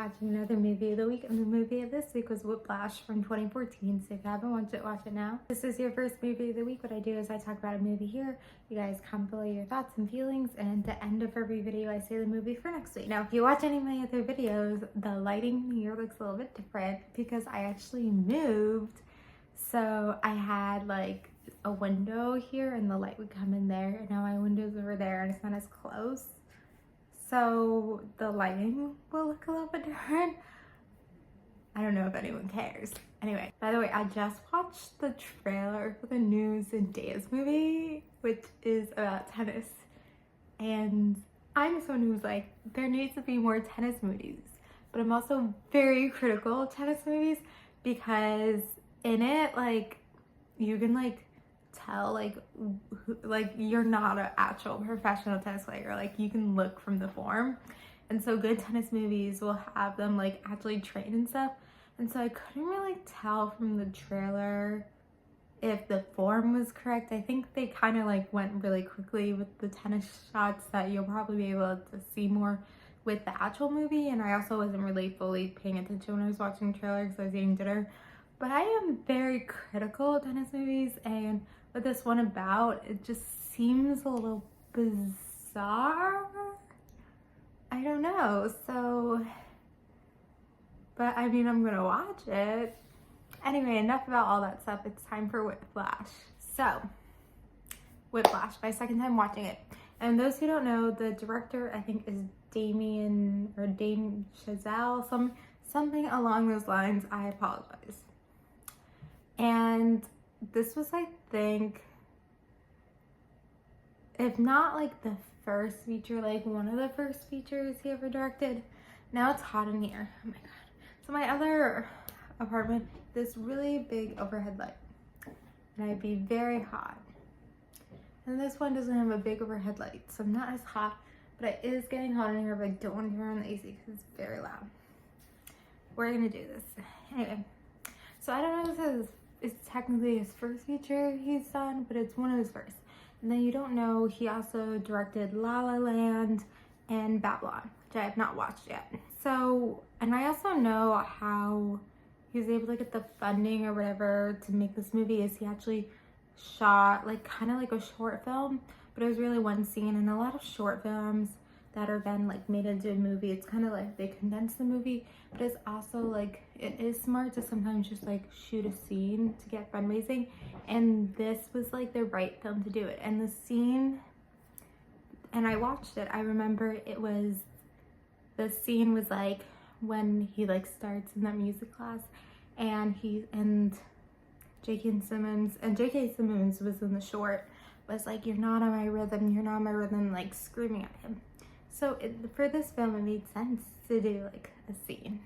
watching another movie of the week, and the movie of this week was Whiplash from 2014, so if you haven't watched it, watch it now. If this is your first movie of the week, what I do is I talk about a movie here, you guys comment below your thoughts and feelings, and at the end of every video I say the movie for next week. Now if you watch any of my other videos, the lighting here looks a little bit different because I actually moved. So I had like a window here and the light would come in there, and now my window's over there and it's not as close. So the lighting will look a little bit different. I don't know if anyone cares. Anyway, by the way, I just watched the trailer for the new Zendaya movie, which is about tennis. And I'm someone who's like, there needs to be more tennis movies. But I'm also very critical of tennis movies because in it, like, you can like tell like you're not an actual professional tennis player. Like, you can look from the form, and so good tennis movies will have them like actually train and stuff. And so I couldn't really tell from the trailer if the form was correct. I think they kind of like went really quickly with the tennis shots that you'll probably be able to see more with the actual movie. And I also wasn't really fully paying attention when I was watching the trailer because I was eating dinner. But I am very critical of tennis movies, and what this one about, it just seems a little bizarre. I don't know, so, but I mean, I'm gonna watch it. Anyway, enough about all that stuff. It's time for Whiplash. So, Whiplash, my second time watching it. And those who don't know, the director, I think, is Damien Chazelle, something along those lines. I apologize. And this was, I think, if not like the first feature, like one of the first features he ever directed. Now it's hot in here. Oh my god. So my other apartment, this really big overhead light, and I'd be very hot. And this one doesn't have a big overhead light, so I'm not as hot, but it is getting hot in here, but I don't want to turn on the AC because it's very loud. We're gonna do this. Anyway, so I don't know if this is it's technically his first feature he's done, but it's one of his first. And then you don't know, he also directed La La Land and Babylon, which I have not watched yet. So, and I also know how he was able to get the funding or whatever to make this movie is he actually shot like kind of like a short film, but it was really one scene. And a lot of short films that are then like made into a movie, it's kind of like they condense the movie, but it's also like it is smart to sometimes just like shoot a scene to get fundraising, and this was like the right film to do it. And the scene, and I watched it, I remember it was, the scene was like when he like starts in that music class and J.K. Simmons was in the short, was like, you're not on my rhythm, like screaming at him. So for this film, it made sense to do like a scene.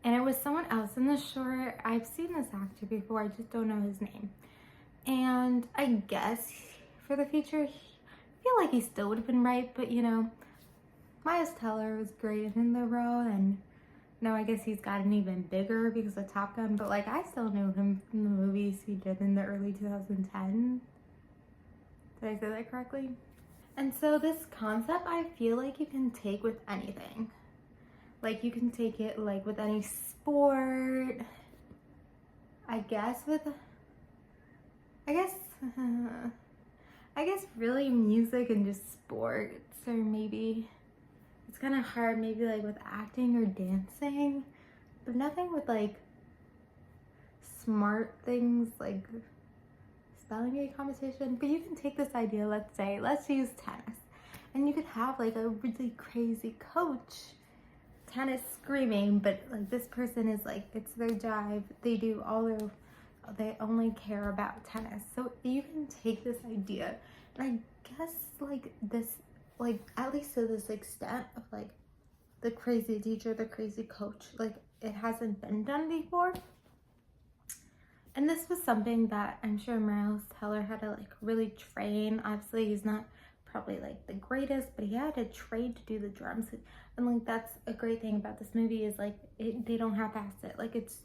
And it was someone else in the short. I've seen this actor before, I just don't know his name. And I guess for the feature, I feel like he still would have been right, but you know, Miles Teller was great in the role, and no, I guess he's gotten even bigger because of Top Gun, but like I still know him from the movies he did in the early 2010. Did I say that correctly? And so this concept, I feel like you can take with anything. Like you can take it like with any sport. I guess really music and just sports, or maybe it's kind of hard maybe like with acting or dancing, but nothing with like smart things like spelling bee competition. But you can take this idea, let's use tennis, and you could have like a really crazy coach, tennis screaming, but like this person is like, it's their job, they only care about tennis. So you can take this idea, and I guess like this, like at least to this extent of like the crazy teacher, the crazy coach, like it hasn't been done before. And this was something that I'm sure Miles Teller had to like really train. Obviously he's not probably like the greatest, but he had to train to do the drums. And like that's a great thing about this movie is like they don't half-ass it. Like it's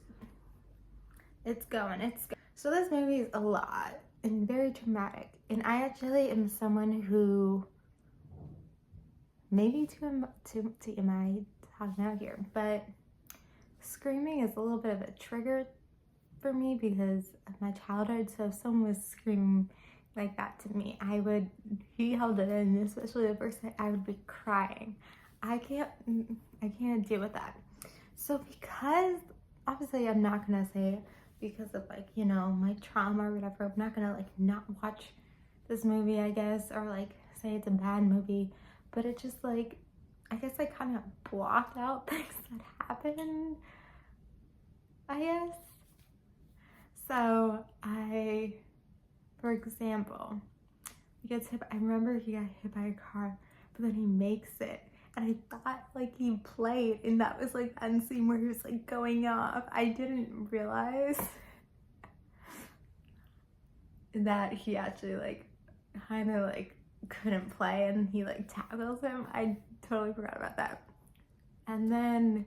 going. So this movie is a lot and very traumatic. And I actually am someone who, maybe too am I talking out here, but screaming is a little bit of a trigger for me because of my childhood. So if someone was screaming like that to me, he held it in, especially the first time, I would be crying. I can't deal with that. So because, obviously I'm not gonna say it because of like, you know, my trauma or whatever, I'm not gonna like not watch this movie, I guess, or like say it's a bad movie, but it just like, I guess I kind of blocked out things that happened, I guess. So for example, I remember he got hit by a car, but then he makes it. And I thought like he played, and that was like that scene where he was like going off. I didn't realize that he actually like kind of like couldn't play, and he like tackles him. I totally forgot about that. And then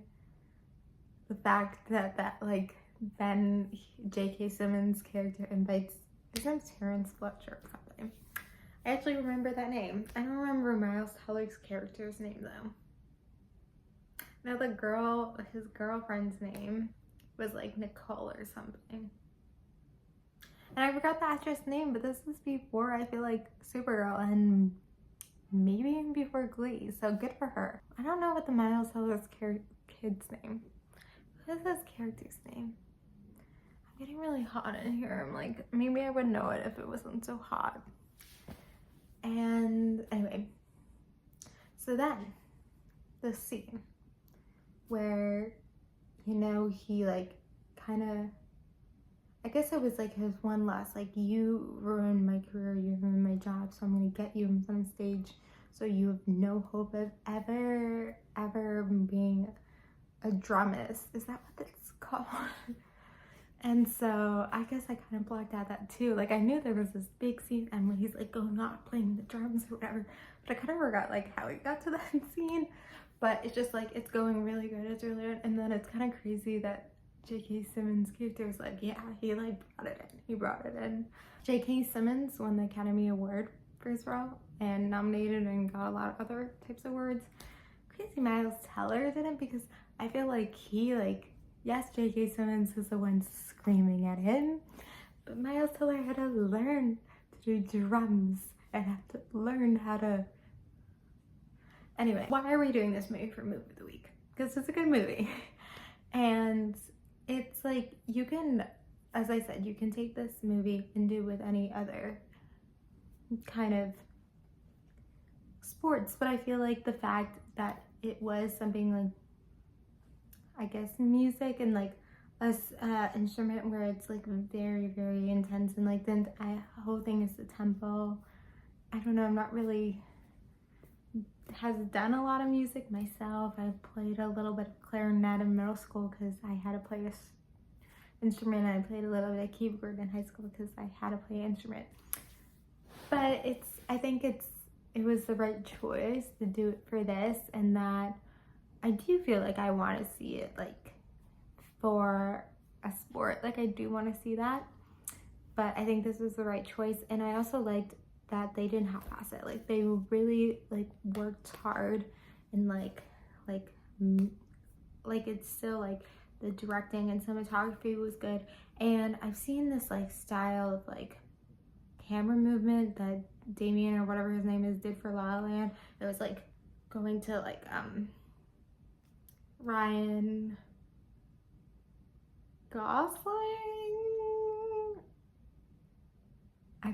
the fact that like then J.K. Simmons' character invites, his name's Terrence Fletcher or something. I actually remember that name. I don't remember Miles Teller's character's name though. Now his girlfriend's name was like Nicole or something. And I forgot the actress name, but this was before, I feel like, Supergirl and maybe even before Glee, so good for her. I don't know what the Miles Teller's kid's name. What is his character's name? I'm getting really hot in here. I'm like, maybe I would know it if it wasn't so hot. And anyway, so then the scene where, you know, he like kind of, I guess it was like his one last, like, you ruined my career, you ruined my job, so I'm gonna get you in front of stage so you have no hope of ever being a drummist. Is that what that's called? And so I guess I kind of blocked out that too. Like I knew there was this big scene and when he's like going off playing the drums or whatever, but I kind of forgot like how he got to that scene. But it's just like, it's going really good, it's really good. And then it's kind of crazy that J.K. Simmons' character was like, yeah, he like brought it in. J.K. Simmons won the Academy Award for his role and nominated and got a lot of other types of awards. Crazy Miles Teller didn't, because I feel like yes, J.K. Simmons is the one screaming at him, but Miles Teller had to learn to do drums and had to learn how to... Anyway, why are we doing this movie for Movie of the Week? Because it's a good movie. And it's like, you can, as I said, you can take this movie and do with any other kind of sports, but I feel like the fact that it was something like, I guess, music and like a instrument where it's like very, very intense, and like the whole thing is the tempo. I don't know, I'm not really has done a lot of music myself. I played a little bit of clarinet in middle school because I had to play this instrument. I played a little bit of keyboard in high school because I had to play an instrument. But I think it was the right choice to do it for this, and that I do feel like I want to see it like for a sport. Like I do want to see that, but I think this was the right choice. And I also liked that they didn't half-ass it. Like they really like worked hard, and like it's still like the directing and cinematography was good. And I've seen this like style of like camera movement that Damien or whatever his name is did for La La Land. It was like going to like Ryan Gosling, I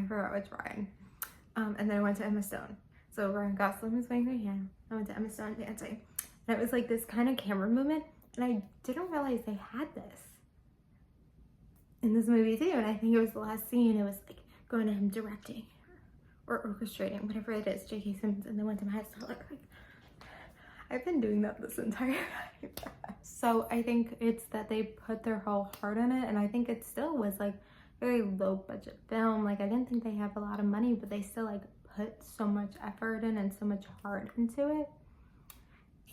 forgot which Ryan. And then I went to Emma Stone. So Ryan Gosling was playing the piano. I went to Emma Stone dancing. And it was like this kind of camera movement. And I didn't realize they had this in this movie too. And I think it was the last scene. It was like going to him directing or orchestrating, whatever it is, J.K. Simmons. And then went to my house. Like, I've been doing that this entire time. So I think it's that they put their whole heart in it. And I think it still was like very low budget film. Like I didn't think they have a lot of money, but they still like put so much effort in and so much heart into it.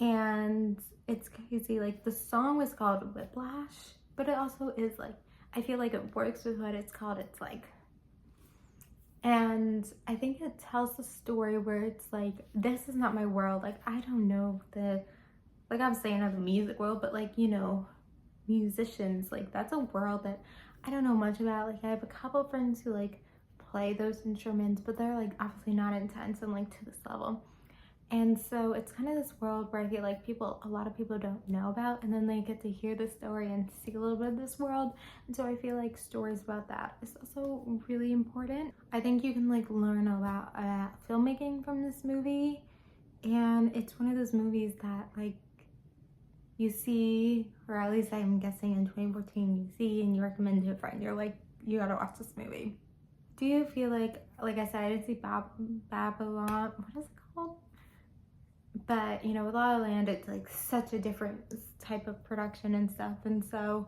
And it's crazy. Like the song was called Whiplash, but it also is like, I feel like it works with what it's called. It's like, and I think it tells the story where it's like, this is not my world. Like I don't know like I'm saying of the music world, but like, you know, musicians, like that's a world that I don't know much about. Like I have a couple friends who like play those instruments, but they're like obviously not intense and like to this level. And so it's kind of this world where I feel like a lot of people don't know about, and then they get to hear the story and see a little bit of this world. And so I feel like stories about that is also really important. I think you can like learn about filmmaking from this movie, and it's one of those movies that like you see, or at least I'm guessing in 2014, you see and you recommend to a friend. You're like, you gotta watch this movie. Do you feel like I said, I didn't see Babylon, what is it called? But you know, with La La Land, it's like such a different type of production and stuff, and so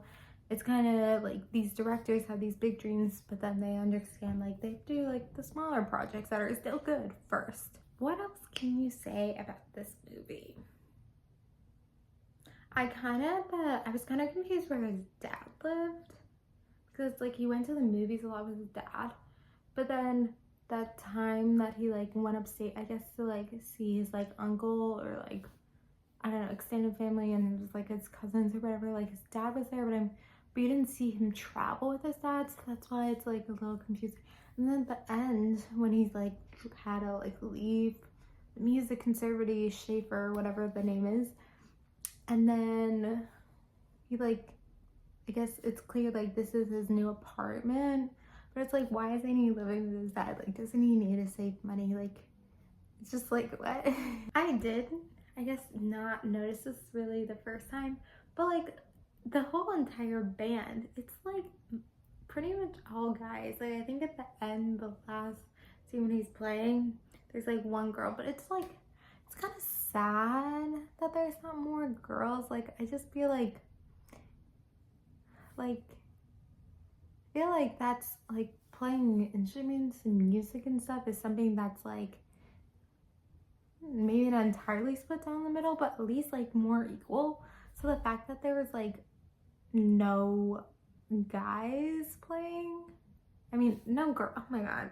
it's kind of like these directors have these big dreams, but then they understand like they do like the smaller projects that are still good first. What else can you say about this movie? I was kind of confused where his dad lived, because like he went to the movies a lot with his dad, but then that time that he like went upstate, I guess, to like see his like uncle or like, I don't know, extended family, and it was like his cousins or whatever, like his dad was there, but you didn't see him travel with his dad, so that's why it's like a little confusing. And then at the end, when he's like had to like leave the music conservatory, Schaefer, whatever the name is, and then he like, I guess it's clear like this is his new apartment, but it's like, why isn't he living with his dad? Like, doesn't he need to save money? Like, it's just like, what? I did, I guess, not notice this really the first time, but like the whole entire band, it's like pretty much all guys. Like I think at the end, the last scene when he's playing, there's like one girl, but it's like, it's kind of sad that there's not more girls. Like I just feel like that's like playing instruments and music and stuff is something that's like maybe not entirely split down the middle, but at least like more equal. So the fact that there was like no guys playing, I mean no girl, oh my god,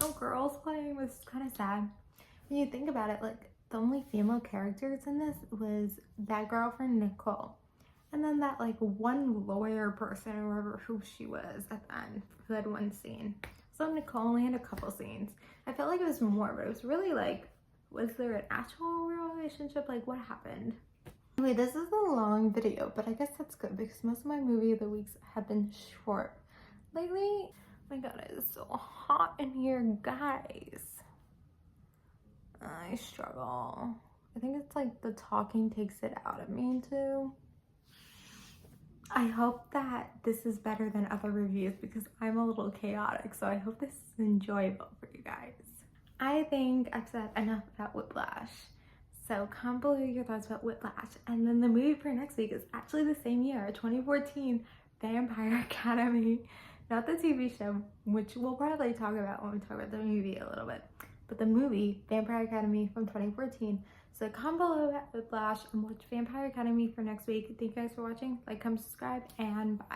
no girls playing was kind of sad. When you think about it, like the only female characters in this was that girlfriend Nicole, and then that like one lawyer person or whoever who she was at the end who had one scene. So Nicole only had a couple scenes. I felt like it was more, but it was really like, was there an actual real relationship? Like what happened? Anyway, this is a long video, but I guess that's good because most of my movie of the weeks have been short lately. Oh my god, it is so hot in here, guys. I struggle. I think it's like the talking takes it out of me too. I hope that this is better than other reviews because I'm a little chaotic, so I hope this is enjoyable for you guys. I think I've said enough about Whiplash, so comment below your thoughts about Whiplash. And then the movie for next week is actually the same year, 2014, Vampire Academy. Not the TV show, which we'll probably talk about when we talk about the movie a little bit, but the movie, Vampire Academy from 2014. So comment below about Whiplash and watch Vampire Academy for next week. Thank you guys for watching. Like, comment, subscribe, and bye.